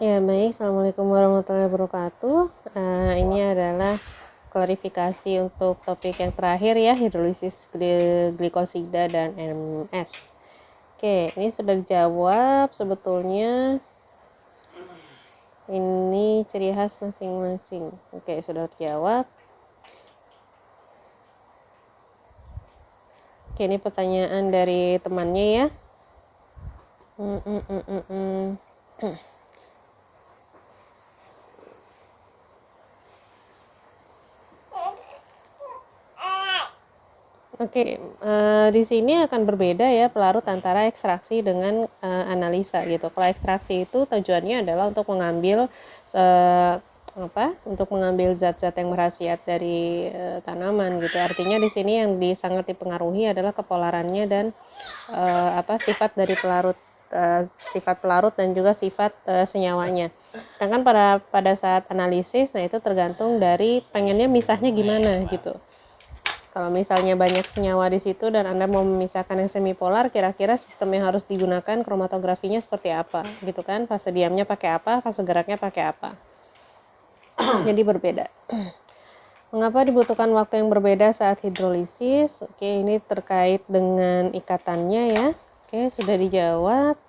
Ya, baik. Assalamualaikum warahmatullahi wabarakatuh. Ini adalah klarifikasi untuk topik yang terakhir ya, hidrolisis glikosida dan MS. Oke, ini sudah dijawab sebetulnya. Ini ciri khas masing-masing. Oke, sudah terjawab. Oke, ini pertanyaan dari temannya ya. Oke, di sini akan berbeda ya pelarut antara ekstraksi dengan analisa gitu. Kalau ekstraksi itu tujuannya adalah untuk mengambil untuk mengambil zat-zat yang berkhasiat dari tanaman gitu. Artinya di sini yang sangat dipengaruhi adalah kepolarannya dan sifat dari pelarut, sifat pelarut dan juga sifat senyawanya. Sedangkan pada saat analisis, nah itu tergantung dari pengennya misahnya gimana gitu. Kalau misalnya banyak senyawa di situ dan Anda mau memisahkan yang semipolar, kira-kira sistem yang harus digunakan kromatografinya seperti apa gitu kan? Fase diamnya pakai apa, fase geraknya pakai apa. Jadi berbeda. Mengapa dibutuhkan waktu yang berbeda saat hidrolisis? Oke, ini terkait dengan ikatannya ya. Oke, sudah dijawab.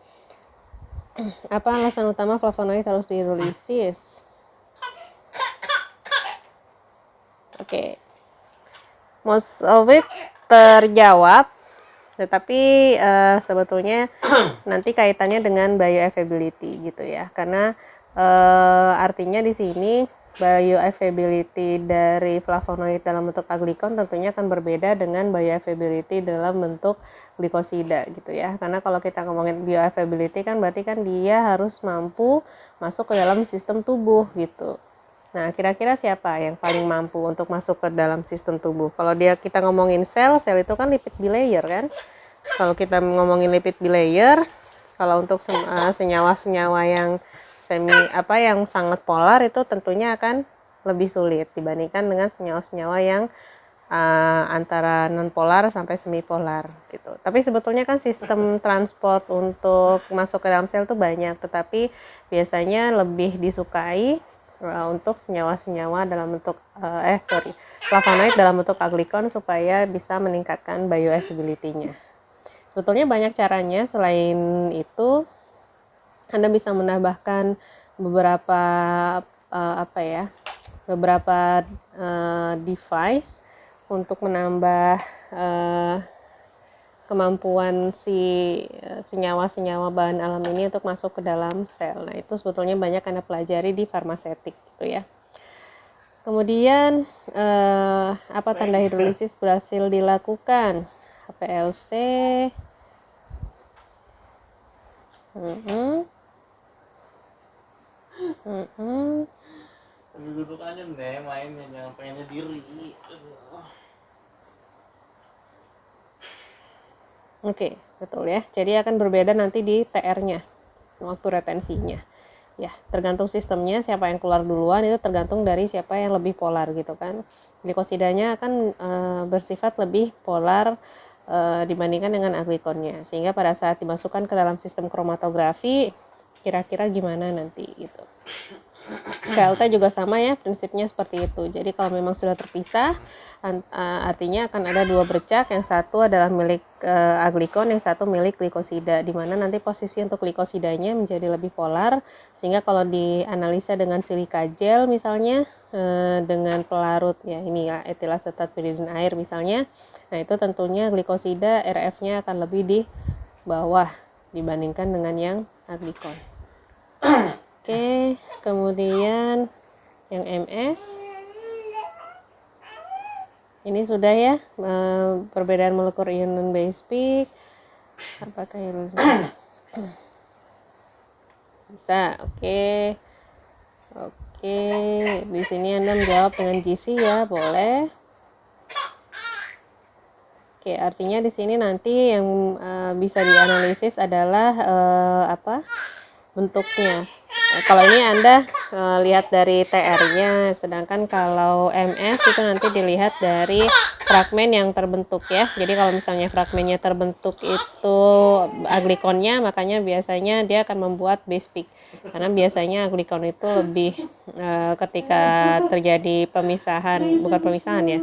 Apa alasan utama flavonoid harus dihidrolisis? Oke, most of it terjawab, tetapi sebetulnya nanti kaitannya dengan bioavailability gitu ya, karena artinya di sini bioavailability dari flavonoid dalam bentuk aglikon tentunya akan berbeda dengan bioavailability dalam bentuk glikosida gitu ya, karena kalau kita ngomongin bioavailability kan berarti kan dia harus mampu masuk ke dalam sistem tubuh gitu. Nah, kira-kira siapa yang paling mampu untuk masuk ke dalam sistem tubuh? Kalau kita ngomongin sel itu kan lipid bilayer kan? Kalau kita ngomongin lipid bilayer, kalau untuk senyawa-senyawa yang yang sangat polar itu tentunya akan lebih sulit dibandingkan dengan senyawa-senyawa yang antara non polar sampai semipolar gitu. Tapi sebetulnya kan sistem transport untuk masuk ke dalam sel itu banyak, tetapi biasanya lebih disukai untuk senyawa-senyawa dalam bentuk flavonoid dalam bentuk aglikon supaya bisa meningkatkan bioavailability-nya. Sebetulnya banyak caranya. Selain itu, Anda bisa menambahkan beberapa beberapa device untuk menambah kemampuan senyawa-senyawa bahan alam ini untuk masuk ke dalam sel. Nah, itu sebetulnya banyak Anda pelajari di farmasetik gitu ya. Kemudian apa tanda hidrolisis berhasil dilakukan? HPLC. Duduk aja deh mainnya, jangan pengennya diri. Oke, betul ya. Jadi akan berbeda nanti di TR-nya, waktu retensinya. Ya, tergantung sistemnya, siapa yang keluar duluan itu tergantung dari siapa yang lebih polar gitu kan. Glikosidanya akan bersifat lebih polar dibandingkan dengan aglikonnya. Sehingga pada saat dimasukkan ke dalam sistem kromatografi, kira-kira gimana nanti gitu. KLT juga sama ya, prinsipnya seperti itu. Jadi kalau memang sudah terpisah, artinya akan ada dua bercak, yang satu adalah milik aglikon, yang satu milik glikosida, di mana nanti posisi untuk glikosidanya menjadi lebih polar, sehingga kalau dianalisa dengan silika gel misalnya, dengan pelarut ya ini ya etilasetat piridin air misalnya, nah itu tentunya glikosida RF-nya akan lebih di bawah dibandingkan dengan yang aglikon. Oke, kemudian yang MS ini sudah ya, perbedaan molekul ion non base peak. Apakah yang bisa? Oke. Oke, di sini Anda menjawab dengan GC ya, boleh. Oke, artinya di sini nanti yang bisa dianalisis adalah bentuknya. Kalau ini Anda lihat dari TR-nya, sedangkan kalau MS itu nanti dilihat dari fragmen yang terbentuk ya. Jadi kalau misalnya fragmennya terbentuk itu aglikonnya, makanya biasanya dia akan membuat base peak. Karena biasanya aglikon itu lebih ketika terjadi pemisahan, bukan pemisahan ya,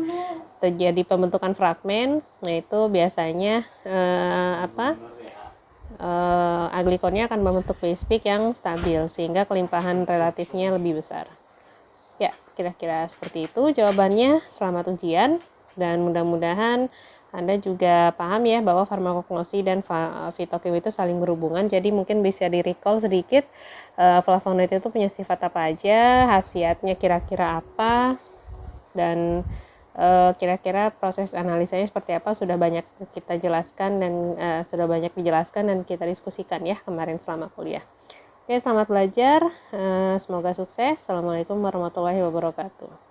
terjadi pembentukan fragmen, nah itu biasanya aglikonnya akan membentuk base peak yang stabil sehingga kelimpahan relatifnya lebih besar. Ya, kira-kira seperti itu jawabannya. Selamat ujian dan mudah-mudahan Anda juga paham ya bahwa farmakognosi dan fitokimia itu saling berhubungan. Jadi mungkin bisa di-recall sedikit flavonoid itu punya sifat apa aja, khasiatnya kira-kira apa, dan kira-kira proses analisanya seperti apa sudah banyak kita jelaskan dan sudah banyak dijelaskan dan kita diskusikan ya kemarin selama kuliah. Oke, selamat belajar. Semoga sukses. Assalamualaikum warahmatullahi wabarakatuh.